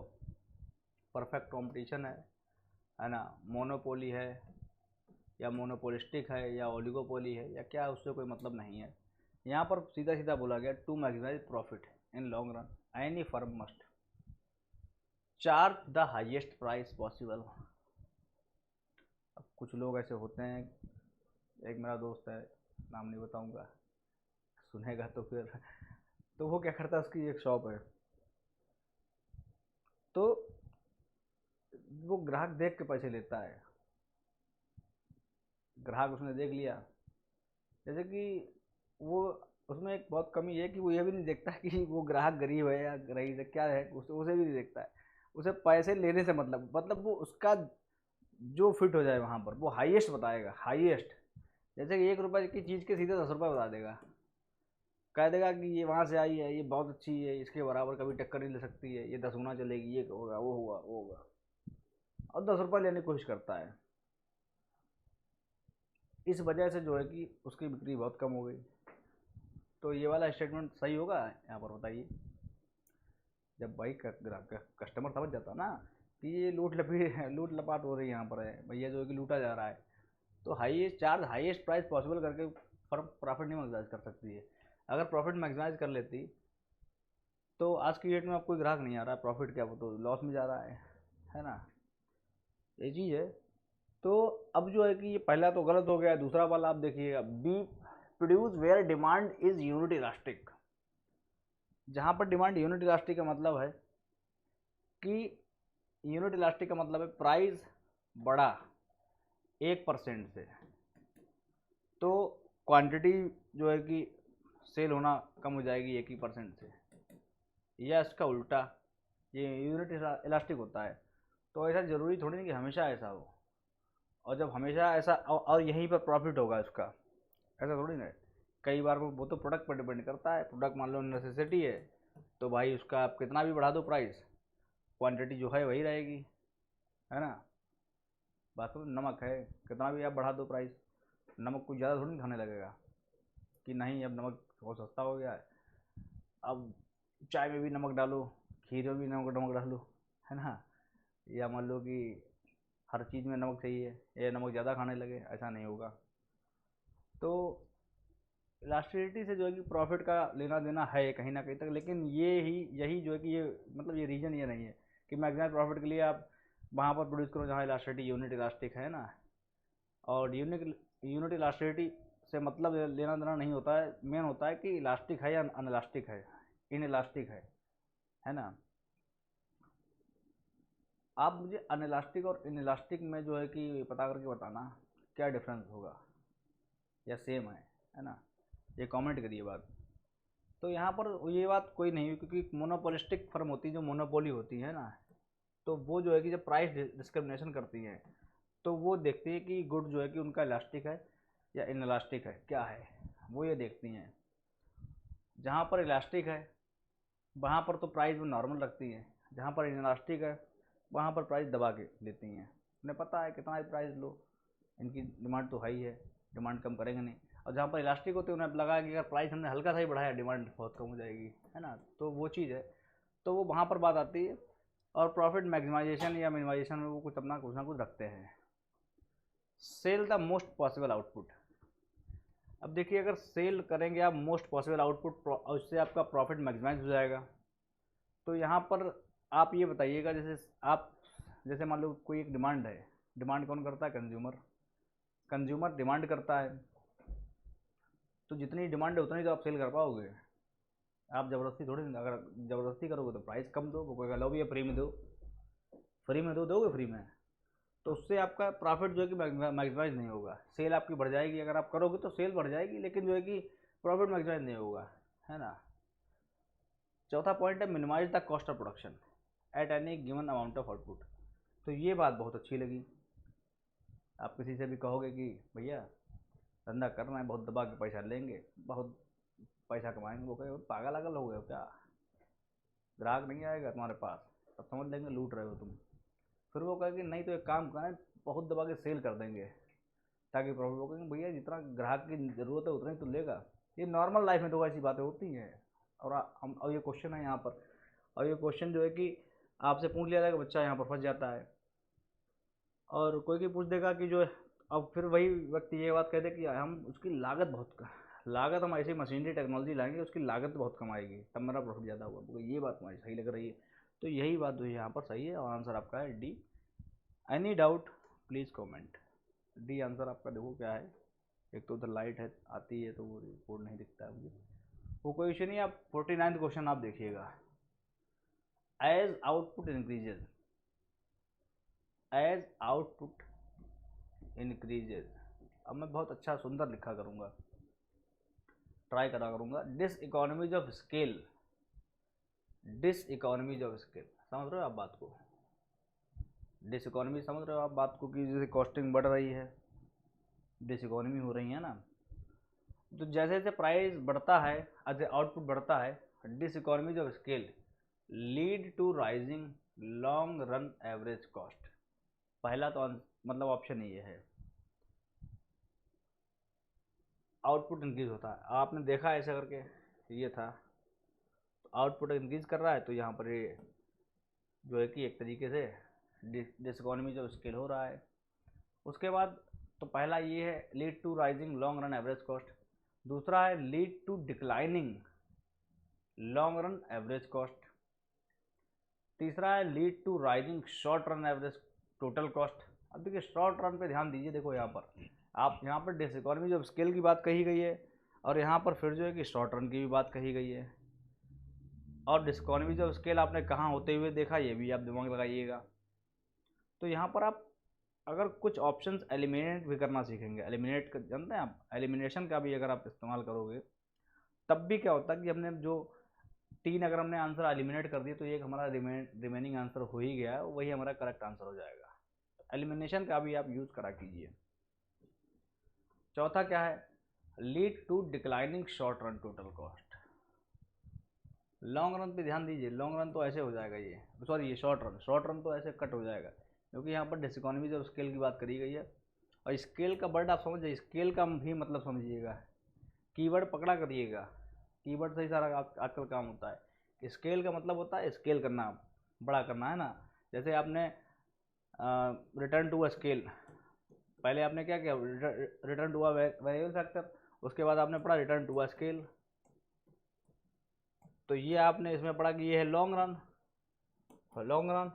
परफेक्ट कॉम्पिटिशन है ना, मोनोपोली है या मोनोपोलिस्टिक है या ओलिगोपोली है या क्या, उससे कोई मतलब नहीं है। यहाँ पर सीधा सीधा बोला गया to maximize profit in long run any firm must charge the highest price possible. अब कुछ लोग ऐसे होते हैं, एक मेरा दोस्त है, नाम नहीं बताऊंगा, सुनेगा तो फिर, तो वो क्या करता है, उसकी एक शॉप है, तो वो ग्राहक देख के पैसे लेता है। ग्राहक उसने देख लिया, जैसे कि वो, उसमें एक बहुत कमी है कि वो ये भी नहीं देखता कि वो ग्राहक गरीब है या रईस है, क्या है, उसे भी नहीं देखता है। उसे पैसे लेने से मतलब वो उसका जो फिट हो जाए वहाँ पर वो हाईएस्ट बताएगा, हाईएस्ट। जैसे कि 1 रुपये की चीज़ के सीधे 10 रुपये बता देगा, कह देगा कि ये वहाँ से आई है, ये बहुत अच्छी है, इसके बराबर कभी टक्कर नहीं ले सकती है, ये 10 गुना चलेगी, ये होगा वो होगा वो होगा, और 10 रुपये लेने की कोशिश करता है। इस वजह से जो है कि उसकी बिक्री बहुत कम हो गई। तो ये वाला स्टेटमेंट सही होगा यहाँ पर, बताइए। जब भाई कस्टमर समझ जाता ना कि ये लूट लपाट हो रही है, यहाँ पर है भैया जो है कि लूटा जा रहा है, तो हाईएस्ट प्राइस पॉसिबल करके फर्म प्रॉफिट नहीं मैक्सिमाइज कर सकती है। अगर प्रॉफिट मैक्सिमाइज कर लेती तो आज की डेट में अब कोई ग्राहक नहीं आ रहा है, प्रॉफिट क्या, वो तो लॉस में जा रहा है ना, ये चीज़ है। तो अब जो है कि ये पहला तो गलत हो गया, दूसरा वाला आप देखिएगा, B produce where demand is unit elastic. जहाँ पर डिमांड यूनिट इलास्टिक का मतलब है कि यूनिट इलास्टिक का मतलब है प्राइस बढ़ा 1% से, तो क्वांटिटी जो है कि सेल होना कम हो जाएगी 1% से, या इसका उल्टा, ये यूनिट इलास्टिक होता है। तो ऐसा ज़रूरी थोड़ी नहीं कि हमेशा ऐसा हो, और जब हमेशा ऐसा और यहीं पर प्रॉफिट होगा उसका, ऐसा थोड़ी ना है। कई बार वो तो प्रोडक्ट पर डिपेंड करता है। प्रोडक्ट मान लो नेसेसिटी है, तो भाई उसका आप कितना भी बढ़ा दो प्राइस, क्वांटिटी जो है वही रहेगी, है ना। बात तो नमक है, कितना भी आप बढ़ा दो प्राइस, नमक कुछ ज़्यादा थोड़ी खाने लगेगा कि नहीं अब नमक बहुत सस्ता हो गया है, अब चाय में भी नमक डालो, खीर में भी नमक डालो, है ना। या मान लो कि हर चीज़ में नमक चाहिए, या नमक ज़्यादा खाने लगे, ऐसा नहीं होगा। तो इलास्टिसिटी से जो है कि प्रॉफिट का लेना देना है कहीं ना कहीं तक, लेकिन यही जो है कि ये मतलब ये रीज़न ये नहीं है कि मैक्सिमम प्रॉफिट के लिए आप वहाँ पर प्रोड्यूस करो जहाँ इलास्टिसिटी यूनिट इलास्टिक है ना। और यूनिट इलास्टिसिटी से मतलब लेना देना नहीं होता है, मेन होता है कि इलास्टिक है या अनइलास्टिक है, इन इलास्टिक है ना। आप मुझे अनइलास्टिक और इनइलास्टिक में जो है कि पता करके बताना क्या डिफरेंस होगा या सेम है ना, ये कमेंट करिए बात। तो यहाँ पर ये बात कोई नहीं, क्योंकि मोनोपोलिस्टिक फर्म होती है, जो मोनोपोली होती है ना, तो वो जो है कि जब प्राइस डिस्क्रिमिनेशन करती हैं तो वो देखती है कि गुड जो है कि उनका इलास्टिक है या इनइलास्टिक है, क्या है वो ये देखती हैं। जहाँ पर इलास्टिक है वहाँ पर तो प्राइस वो नॉर्मल रखती हैं, जहाँ पर इनइलास्टिक है वहाँ पर प्राइस दबा के लेती हैं। उन्हें पता है कितना भी प्राइस लो, इनकी डिमांड तो हाई है, डिमांड कम करेंगे नहीं। और जहाँ पर इलास्टिक होते हैं उन्हें लगा कि अगर प्राइस हमने हल्का सा ही बढ़ाया डिमांड बहुत कम हो जाएगी, है ना, तो वो चीज़ है। तो वो वहाँ पर बात आती है। और प्रॉफिट मैक्सिमाइजेशन या मिनिमाइजेशन में वो कुछ ना कुछ रखते हैं। Sell the most possible output. अब देखिए अगर सेल करेंगे आप मोस्ट पॉसिबल आउटपुट, उससे आपका प्रॉफिट मैक्सिमाइज हो जाएगा। तो यहाँ पर आप ये बताइएगा, जैसे आप जैसे मान लो कोई एक डिमांड है, डिमांड कौन करता है? कंज्यूमर। कंज्यूमर डिमांड करता है, तो जितनी डिमांड है उतनी तो आप सेल कर पाओगे। आप ज़बरदस्ती थोड़ी, अगर ज़बरदस्ती करोगे तो प्राइस कम दो, वो कहेगा लो भैया फ्री में दो, फ्री में दो, दोगे फ्री में, तो उससे आपका प्रॉफिट जो है कि मैक्सिमाइज नहीं होगा। सेल आपकी बढ़ जाएगी, अगर आप करोगे तो सेल बढ़ जाएगी, लेकिन जो है कि प्रॉफिट मैक्सिमाइज नहीं होगा, है ना। चौथा पॉइंट है minimize the cost of production at any given amount of output. तो ये बात बहुत अच्छी लगी। आप किसी से भी कहोगे कि भैया धंधा करना है, बहुत दबा के पैसा लेंगे, बहुत पैसा कमाएंगे, वो कहेगा पागल अगल हो गए हो क्या, ग्राहक नहीं आएगा तुम्हारे पास, तब समझ लेंगे लूट रहे हो तुम। फिर वो कहेंगे नहीं तो एक काम करें, बहुत दबा के सेल कर देंगे ताकि प्रॉफिट। वो कहेंगे भैया जितना ग्राहक की ज़रूरत है उतना ही तो लेगा। ये नॉर्मल लाइफ में तो ऐसी बातें होती हैं। और हम, और ये क्वेश्चन है यहाँ पर, और ये क्वेश्चन जो है कि आपसे पूछ लिया जाएगा, बच्चा यहाँ पर फंस जाता है। और कोई पूछ देगा कि जो है, अब फिर वही व्यक्ति ये बात कहते कि हम उसकी लागत हम ऐसी मशीनरी टेक्नोलॉजी लाएंगे उसकी लागत बहुत कम आएगी, तब मेरा प्रॉफिट ज़्यादा होगा। तो ये बात मुझे सही लग रही है, तो यही बात जो यहाँ पर सही है, और आंसर आपका है D. Any doubt please comment. D answer आपका देखो क्या है। एक तो उधर लाइट है आती है तो वो रिपोर्ट नहीं दिखता है मुझे, वो कोई इशू नहीं। आप 49 क्वेश्चन आप देखिएगा। As output increases, as output increases, अब मैं बहुत अच्छा सुंदर लिखा करूँगा, ट्राई करा करूँगा। Diseconomies of scale, diseconomies of scale, समझ रहे हो आप बात को? डिस इकोनॉमी समझ रहे हो आप बात को, कि जैसे कॉस्टिंग बढ़ रही है, डिस इकोनॉमी हो रही है ना। तो जैसे जैसे प्राइस बढ़ता है, आउटपुट बढ़ता है, diseconomies of scale lead to rising long run average cost. पहला तो मतलब ऑप्शन ये है, आउटपुट इंक्रीज होता है, आपने देखा ऐसे करके, ये था, तो आउटपुट इंक्रीज कर रहा है, तो यहाँ पर ये जो है कि एक तरीके से डिसइकोनॉमीज ऑफ स्केल हो रहा है। उसके बाद तो पहला ये है lead to rising long run average cost, दूसरा है lead to declining long run average cost, तीसरा है lead to rising short run average total cost. अब देखिए शॉर्ट रन पे ध्यान दीजिए, देखो यहाँ पर आप, यहाँ पर डिसइकोनॉमीज ऑफ स्केल की बात कही गई है, और यहाँ पर फिर जो है कि शॉर्ट रन की भी बात कही गई है। और डिसइकोनॉमीज ऑफ स्केल आपने कहाँ होते हुए देखा, ये भी आप दिमाग लगाइएगा। तो यहाँ पर आप अगर कुछ ऑप्शंस एलिमिनेट भी करना सीखेंगे, एलिमिनेट जानते हैं आप, एलिमिनेशन का भी अगर आप इस्तेमाल करोगे, तब भी क्या होता है कि हमने जो 3 अगर हमने आंसर एलिमिनेट कर दिए, तो एक हमारा रिमेनिंग आंसर हो ही गया, वही हमारा करेक्ट आंसर हो जाएगा। एलिमिनेशन का भी आप यूज़ करा कीजिए। चौथा क्या है, lead to declining short run total cost. Long run पे ध्यान दीजिए, लॉन्ग रन तो ऐसे हो जाएगा, ये सॉरी ये शॉर्ट रन तो ऐसे कट हो जाएगा, क्योंकि यहाँ पर डिसइकोनॉमीज ऑफ स्केल की बात करी गई है। और स्केल का वर्ड आप समझिए, स्केल का भी मतलब समझिएगा, कीवर्ड पकड़ा करिएगा, कीवर्ड से ही सारा आजकल काम होता है। स्केल का मतलब होता है स्केल करना, बड़ा करना, है ना। जैसे आपने रिटर्न टू अ स्केल, पहले आपने क्या किया, return to a variable factor, उसके बाद आपने पढ़ा रिटर्न टू अ स्केल, तो ये आपने इसमें पढ़ा कि ये है लॉन्ग रन,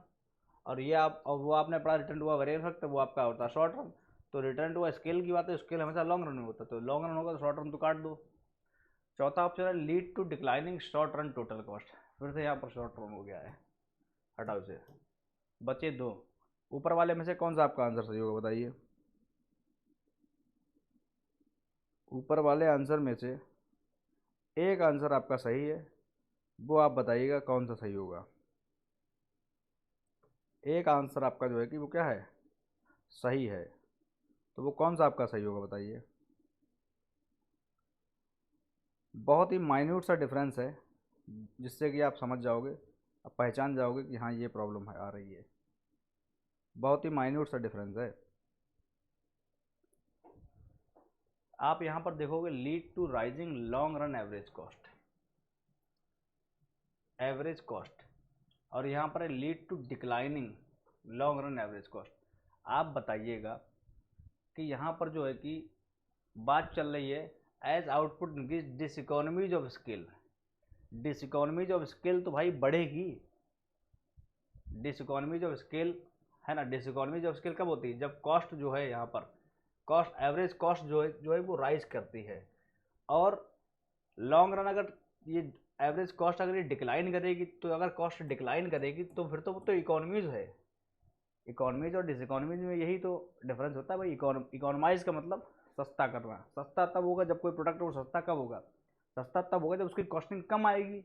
और ये आप, और वो आपने पढ़ा return to a variable factor, वो आपका होता है शॉर्ट रन। तो रिटर्न टू अ स्केल की बात है, स्केल हमेशा लॉन्ग रन में होता है, तो लॉन्ग रन होगा तो शॉर्ट रन तो काट दो। चौथा ऑप्शन है lead to declining short run total cost, फिर से यहाँ पर शॉर्ट रन हो गया है, हटाओ इसे, बचे 2। ऊपर वाले में से कौन सा आपका आंसर सही होगा बताइए? ऊपर वाले आंसर में से एक आंसर आपका सही है, वो आप बताइएगा कौन सा सही होगा। एक आंसर आपका जो है कि वो क्या है, सही है, तो वो कौन सा आपका सही होगा बताइए? बहुत ही माइन्यूट सा डिफरेंस है, जिससे कि आप समझ जाओगे, आप पहचान जाओगे कि हाँ ये प्रॉब्लम आ रही है। बहुत ही माइन्यूट सा डिफरेंस है। आप यहाँ पर देखोगे lead to rising long run average cost, और यहाँ पर है lead to declining long run average cost. आप बताइएगा कि यहाँ पर जो है कि बात चल रही है as output increase diseconomies of scale, diseconomies of scale तो भाई बढ़ेगी, डिसइकोनॉमीज ऑफ स्केल है ना। डिसइकोनॉमीज ऑफ स्केल कब होती है, जब कॉस्ट जो है यहाँ पर कॉस्ट एवरेज कॉस्ट जो है वो राइज करती है, और लॉन्ग रन अगर ये एवरेज कॉस्ट अगर ये डिक्लाइन करेगी, तो अगर कॉस्ट डिक्लाइन करेगी तो फिर तो वो तो इकोनॉमीज है। इकोनॉमीज और डिसइकोनॉमीज में यही तो डिफरेंस होता है भाई। इकोनॉमाइज का मतलब सस्ता करना। सस्ता तब होगा जब कोई प्रोडक्ट वो सस्ता कब होगा, सस्ता तब होगा जब उसकी कॉस्टिंग कम आएगी,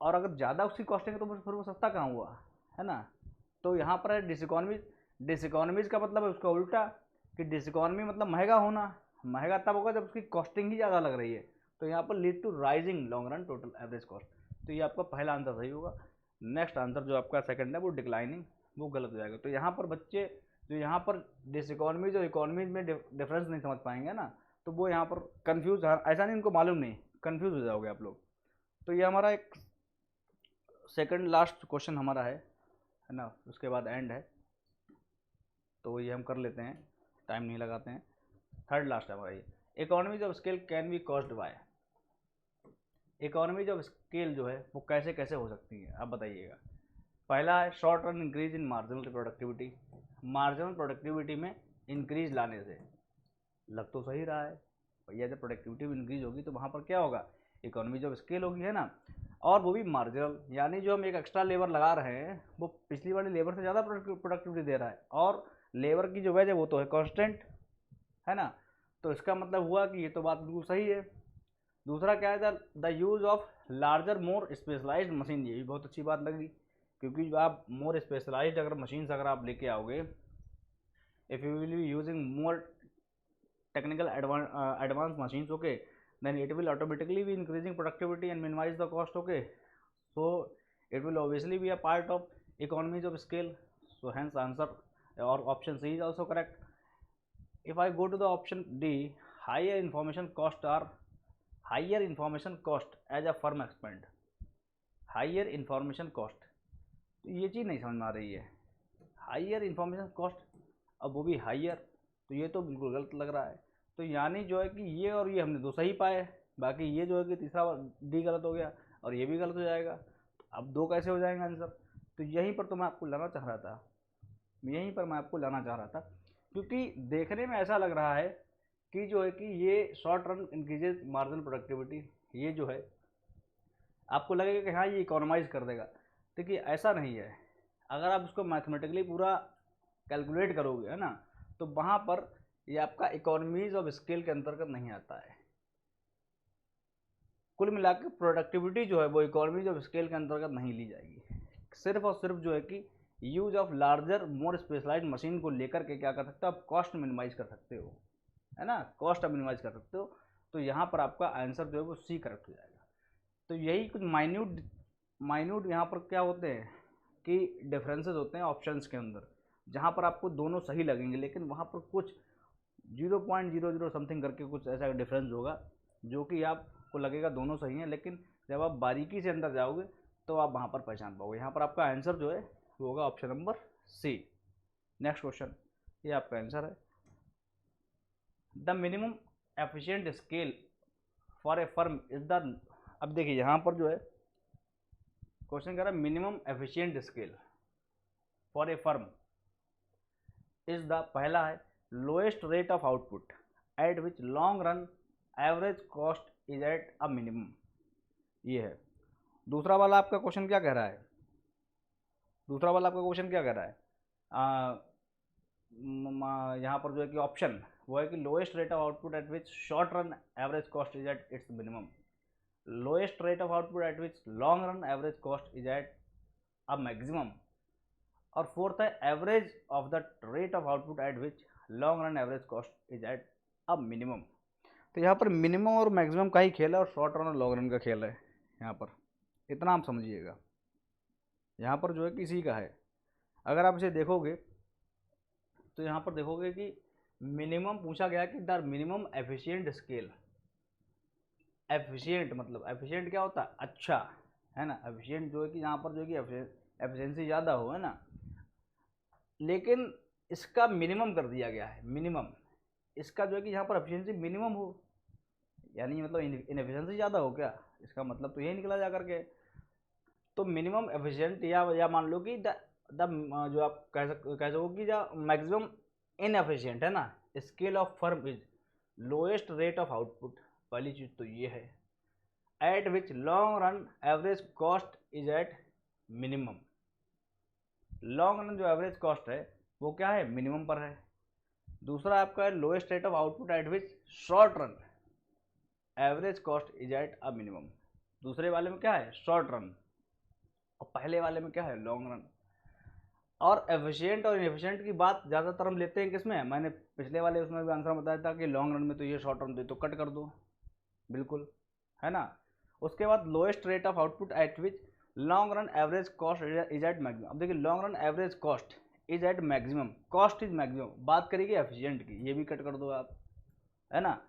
और अगर ज़्यादा उसकी कॉस्टिंग है तो फिर वो सस्ता कहाँ हुआ, है ना। तो यहाँ पर है डिसइकोनॉमीज। डिसइकोनॉमीज का मतलब है उसका उल्टा, कि डिसइकोनॉमी मतलब महंगा होना। महंगा तब होगा जब उसकी कॉस्टिंग ही ज़्यादा लग रही है, तो यहाँ पर lead to rising long run total average cost. तो ये आपका पहला आंसर सही होगा। नेक्स्ट आंसर जो आपका सेकंड है वो डिक्लाइनिंग, वो गलत हो जाएगा। तो यहाँ पर बच्चे जो यहाँ पर डिसइकोनॉमीज और इकोनॉमीज में डिफरेंस नहीं समझ पाएंगे ना, तो वो यहाँ पर कन्फ्यूज, ऐसा नहीं इनको मालूम नहीं, कन्फ्यूज हो जाओगे आप लोग। तो ये हमारा एक सेकंड लास्ट क्वेश्चन हमारा है ना, उसके बाद एंड है, तो ये हम कर लेते हैं, टाइम नहीं लगाते हैं। थर्ड लास्ट है हमारा ये, economies of scale can be caused by. Economies of scale जो है वो कैसे कैसे हो सकती है, आप बताइएगा। पहला है short run increase in marginal productivity. Marginal productivity में इंक्रीज लाने से, लग तो सही रहा है भैया, जब प्रोडक्टिविटी इंक्रीज होगी तो वहाँ पर क्या होगा, इकोनॉमीज ऑफ स्केल होगी, है ना। और वो भी मार्जिनल, यानी जो हम एक एक्स्ट्रा लेबर लगा रहे हैं वो पिछली वाली लेबर से ज़्यादा प्रोडक्टिविटी दे रहा है, और लेबर की जो वजह वो तो है कांस्टेंट, है ना। तो इसका मतलब हुआ कि ये तो बात बिल्कुल सही है। दूसरा क्या है, the use of larger more specialised machine. ये भी बहुत अच्छी बात लगी, क्योंकि आप मोर स्पेशलाइज्ड अगर मशीन्स अगर आप लेके आओगे, if you will be using more technical advance machines, okay, then it will automatically be increasing productivity and minimize the cost, okay. So it will obviously be a part of economies of scale, so hence answer or option C is also correct. If I go to the option D, higher information cost as a firm expand, higher information cost, तो ये चीज़ नहीं समझ में आ रही है, हाइयर इंफॉर्मेशन कॉस्ट, अब वो भी हाइयर, तो ये तो बिल्कुल गलत लग रहा है। तो यानी जो है कि ये और ये हमने दो सही पाए, बाकी ये जो है कि तीसरा डी गलत हो गया और ये भी गलत हो जाएगा। अब दो कैसे हो जाएंगे आंसर, तो यहीं पर तो मैं आपको लाना चाह रहा था, क्योंकि देखने में ऐसा लग रहा है कि जो है कि ये short run increases marginal productivity, ये जो है आपको लगेगा कि हाँ ये इकोनॉमाइज कर देगा। देखिए ऐसा नहीं है, अगर आप उसको मैथमेटिकली पूरा कैलकुलेट करोगे, है ना, तो वहाँ पर ये आपका इकोनॉमीज ऑफ स्केल के अंतर्गत नहीं आता है। कुल मिलाकर प्रोडक्टिविटी जो है वो इकोनॉमीज ऑफ स्केल के अंतर्गत नहीं ली जाएगी। सिर्फ और सिर्फ जो है कि use of larger more specialised machine को लेकर के क्या कर सकते हो आप, कॉस्ट मिनिमाइज कर सकते हो, है ना, कॉस्ट मिनिमाइज कर सकते हो। तो यहाँ पर आपका आंसर जो है वो सी करेक्ट हो जाएगा। तो यही कुछ माइन्यूट यहाँ पर क्या होते हैं कि डिफरेंसेस होते हैं ऑप्शंस के अंदर, जहाँ पर आपको दोनों सही लगेंगे, लेकिन वहाँ पर कुछ 0.00 समथिंग करके कुछ ऐसा डिफरेंस होगा जो कि आपको लगेगा दोनों सही हैं, लेकिन जब आप बारीकी से अंदर जाओगे तो आप वहाँ पर पहचान पाओगे। यहाँ पर आपका आंसर जो है वो होगा option number C. Next question, ये आपका आंसर है, the minimum efficient scale for a firm is the. अब देखिए यहाँ पर जो है क्वेश्चन कह रहा है minimum efficient scale for a firm is the, पहला है lowest rate of output at which long run average cost is at a minimum, ये है। दूसरा वाला आपका क्वेश्चन क्या कह रहा है, यहाँ पर जो है कि ऑप्शन वो है कि lowest rate of output at which short run average cost is at its minimum, lowest rate of output at which long run average cost is at a maximum, और फोर्थ है average of the rate of output at which long run average cost is at a minimum. तो यहाँ पर मिनिमम और मैक्सिमम का ही खेल है और शॉर्ट रन और लॉन्ग रन का खेल है। यहाँ पर इतना आप समझिएगा, यहाँ पर जो है किसी का है। अगर आप इसे देखोगे तो यहाँ पर देखोगे कि मिनिमम पूछा गया कि the minimum efficient scale, efficient मतलब एफिशिएंट क्या होता है, अच्छा, है ना। एफिशिएंट जो है कि यहाँ पर जो है कि एफिशिएंसी ज़्यादा हो, है ना, लेकिन इसका मिनिमम कर दिया गया है, मिनिमम इसका जो है कि यहाँ पर एफिशिएंसी मिनिमम हो, यानी मतलब इनएफिशिएंसी ज़्यादा हो क्या, इसका मतलब तो यही निकला जा करके। तो मिनिमम एफिशिएंट या मान लो कि द द जो आप कह सको कि जो मैक्सिमम इनएफिशिएंट है ना, scale of firm is lowest rate of output, पहली चीज़ तो ये है। Eight which long run average cost is at minimum, long run जो एवरेज कॉस्ट है वो क्या है, मिनिमम पर है। दूसरा आपका है lowest rate of output at which short run average cost is at a minimum, दूसरे वाले में क्या है शॉर्ट रन और पहले वाले में क्या है लॉन्ग रन। और एफिशिएंट और इनएफिशिएंट की बात ज़्यादातर हम लेते हैं किसमें, मैंने पिछले वाले उसमें भी आंसर बताया था कि लॉन्ग रन में तो ये, शॉर्ट रन में तो कट कर दो, बिल्कुल है ना। उसके बाद lowest rate of output at which long run average cost is at maximum. अब देखिए long run average cost is at maximum, cost is maximum, बात करेगी एफिशिएंट की, ये भी कट कर दो आप, है ना।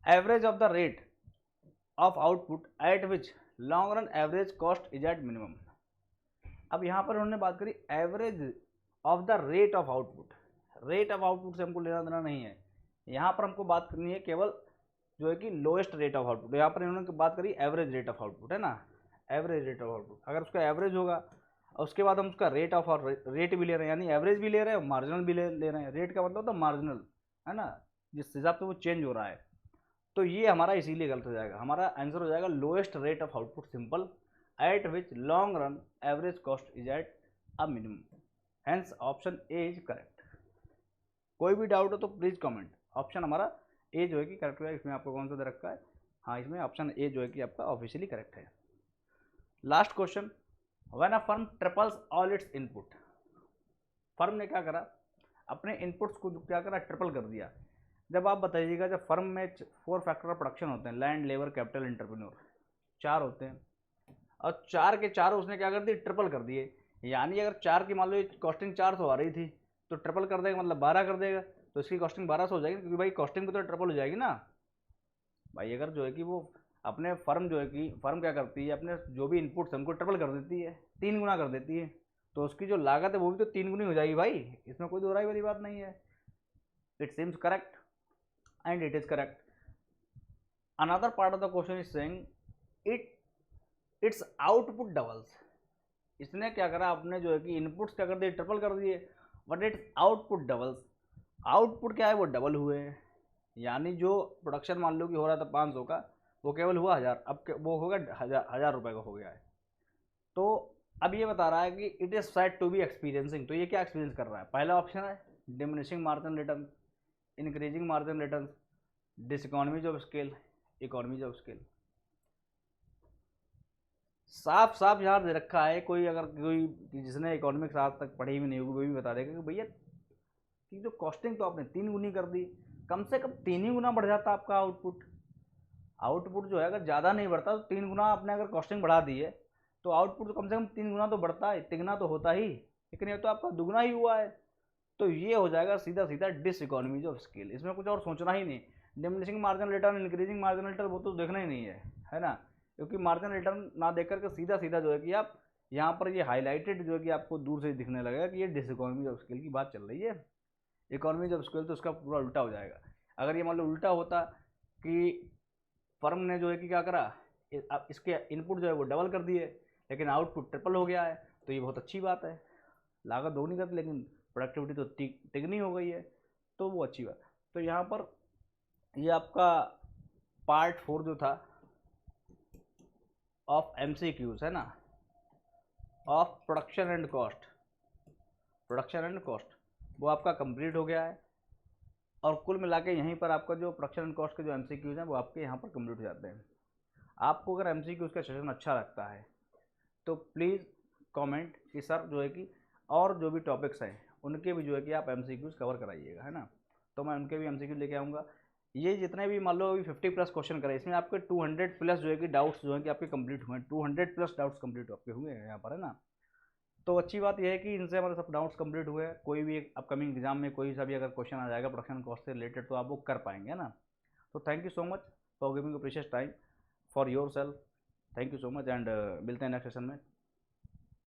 Average of the rate of output at which long run average cost is at minimum. अब यहाँ पर उन्होंने बात करी average of the rate of output, rate of output से हमको लेना देना नहीं है, यहाँ पर हमको बात करनी है केवल जो है कि लोएस्ट रेट ऑफ आउटपुट। यहाँ पर इन्होंने बात करी एवरेज रेट ऑफ आउटपुट, है ना, एवरेज रेट ऑफ आउटपुट। अगर उसका एवरेज होगा और उसके बाद हम उसका रेट ऑफ रेट भी ले रहे हैं, यानी एवरेज भी ले रहे हैं, मार्जिनल भी ले रहे हैं। रेट का मतलब होता है मार्जिनल, है ना, जिस हिसाब से वो चेंज हो रहा है। तो ये हमारा इसीलिए गलत हो जाएगा, हमारा आंसर हो जाएगा lowest rate of output simple eight which long run average cost is at a minimum, hence option A is correct. कोई भी डाउट हो तो प्लीज कमेंट, ऑप्शन हमारा ए जो है कि करेक्ट है। इसमें आपको कौन सा दे रखा है, हाँ इसमें ऑप्शन ए जो है कि आपका ऑफिशियली करेक्ट है। Last question, when a firm triples all it's input, firm ने क्या करा, अपने इनपुट्स को क्या करा, ट्रिपल कर दिया। जब आप बताइएगा, जब फर्म में 4 फैक्टर ऑफ प्रोडक्शन होते हैं, लैंड, लेबर, कैपिटल, एंटरप्रेन्योर, 4 होते हैं, और 4 के 4 उसने क्या कर दिए, ट्रिपल कर दिए। यानी अगर 4 की मान लो कॉस्टिंग 400 आ रही थी तो ट्रिपल कर देगा, मतलब 12 कर देगा, तो इसकी कॉस्टिंग 1200 हो जाएगी, क्योंकि भाई कॉस्टिंग भी तो ट्रिपल हो जाएगी ना भाई। अगर जो है कि वो अपने फर्म जो है कि फर्म क्या करती है, अपने जो भी इनपुट्स हैं उनको ट्रिपल कर देती है, 3 गुना कर देती है, तो उसकी जो लागत है वो भी तो 3 गुनी हो जाएगी भाई, इसमें कोई दोहराई वाली बात नहीं है। It seems correct and it is correct. Another part of the question is saying its output doubles, इसने क्या करा, अपने जो है कि इनपुट्स क्या कर दिए, ट्रिपल कर दिए, but it's output doubles, output क्या है वो डबल हुए हैं। यानी जो प्रोडक्शन मान लो कि हो रहा था 500 का, वो केवल हुआ 1000, अब वो होगा 1000 रुपये का हो गया है। तो अब ये बता रहा है कि it is said to be experiencing, तो ये क्या एक्सपीरियंस कर रहा है, पहला ऑप्शन है diminishing margin return, increasing margin return, diseconomies of scale, economies of scale. साफ साफ यहाँ दे रखा है, कोई अगर कोई जिसने इकोनॉमिक्स आज तक पढ़ी भी नहीं होगी वो भी बता देगा कि भैया कि जो कॉस्टिंग तो आपने 3 गुनी कर दी, कम से कम 3 ही गुना बढ़ जाता आपका आउटपुट। आउटपुट जो है अगर ज़्यादा नहीं बढ़ता तो 3 गुना आपने अगर कॉस्टिंग बढ़ा दी है तो आउटपुट तो कम से कम 3 गुना तो बढ़ता है, तिगुना तो होता ही, लेकिन ये तो आपका दुगना ही हुआ है। तो ये हो जाएगा सीधा सीधा डिसइकोनॉमीज ऑफ स्केल, इसमें कुछ और सोचना ही नहीं। Diminishing margin return, increasing margin return वो तो देखना ही नहीं है ना, क्योंकि मार्जिन रिटर्न ना देख करके सीधा सीधा जो है कि आप यहाँ पर ये हाईलाइटेड जो है कि आपको दूर से दिखने लगेगा कि ये डिसइकोनॉमीज ऑफ स्केल की बात चल रही है। इकोनॉमीज ऑफ स्केल तो उसका पूरा उल्टा हो जाएगा। अगर ये मान लो उल्टा होता कि फर्म ने जो है कि क्या करा, इसके इनपुट जो है वो डबल कर दिए लेकिन आउटपुट ट्रिपल हो गया है, तो ये बहुत अच्छी बात है, लागत दोगुनी कर दी लेकिन प्रोडक्टिविटी तो तिगनी हो गई है, तो वो अच्छी बात। तो यहाँ पर ये आपका पार्ट 4 जो था ऑफ MCQs है ना, of production and cost, production and cost वो आपका कंप्लीट हो गया है। और कुल मिला के यहीं पर आपका जो प्रोडक्शन एंड कॉस्ट के जो MCQs हैं वो आपके यहाँ पर कंप्लीट हो जाते हैं। आपको अगर MCQs का सेशन अच्छा लगता है तो प्लीज़ कमेंट कि सर जो है कि और जो भी टॉपिक्स हैं उनके भी जो है कि आप MCQs कवर कराइएगा, है ना, तो मैं उनके भी MCQ लेके आऊँगा। ये जितने भी मान लो अभी 50+ क्वेश्चन करे, इसमें आपके 200+ जो है कि डाउट्स जो है कि आपके कंप्लीट हुए हैं, 200+ डाउट्स कंप्लीट आपके हुए हैं यहाँ पर, है ना। तो अच्छी बात यह है कि इनसे हमारे सब डाउट्स कंप्लीट हुए हैं। कोई भी अपकमिंग एग्जाम में कोई सा भी अगर क्वेश्चन आ जाएगा प्रोडक्शन कॉस्ट से रिलेटेड तो आप वो कर पाएंगे, है ना। तो thank you so much for giving precious time for your self, thank you so much and मिलते हैं नेक्स्ट सेशन में।